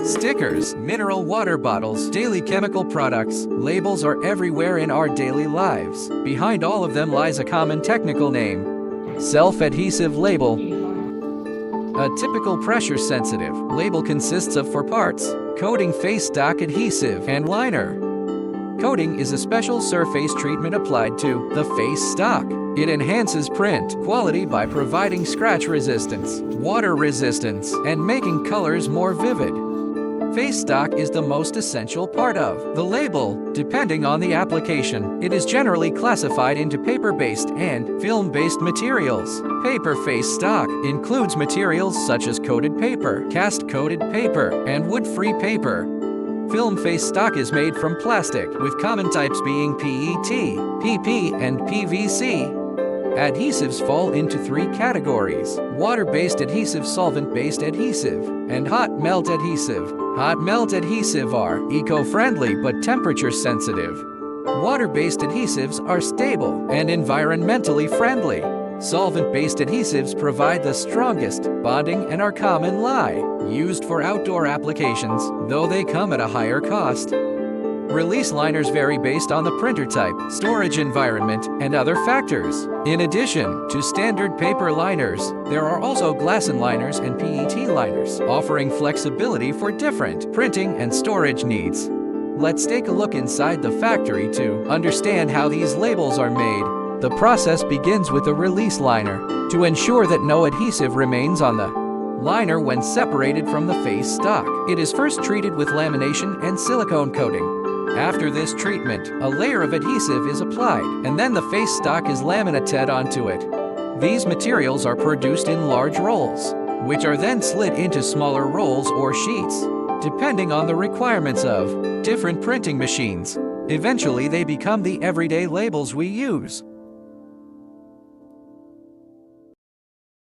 Stickers, mineral water bottles, daily chemical products. Labels are everywhere in our daily lives. Behind all of them lies a common technical name: self-adhesive label. A typical pressure-sensitive label consists of 4 parts: coating, face stock, adhesive, and liner. Coating is a special surface treatment applied to the face stock. It enhances print quality by providing scratch resistance, water resistance, and making colors more vivid. Face stock is the most essential part of the label. Depending on the application, it is generally classified into paper-based and film-based materials. Paper face stock includes materials such as coated paper, cast-coated paper, and wood-free paper. Film face stock is made from plastic, with common types being PET, PP, and PVC. Adhesives fall into 3 categories: water-based adhesive, solvent-based adhesive, and hot melt adhesive. Hot melt adhesive are eco-friendly but temperature-sensitive. Water-based adhesives are stable and environmentally friendly. Solvent-based adhesives provide the strongest bonding and are commonly used for outdoor applications, though they come at a higher cost. Release liners vary based on the printer type, storage environment, and other factors. In addition to standard paper liners, there are also glasson liners and PET liners, offering flexibility for different printing and storage needs. Let's take a look inside the factory to understand how these labels are made. The process begins with a release liner to ensure that no adhesive remains on the liner when separated from the face stock. It is first treated with lamination and silicone coating. After this treatment, a layer of adhesive is applied, and then the face stock is laminated onto it. These materials are produced in large rolls, which are then slid into smaller rolls or sheets, depending on the requirements of different printing machines. Eventually, they become the everyday labels we use.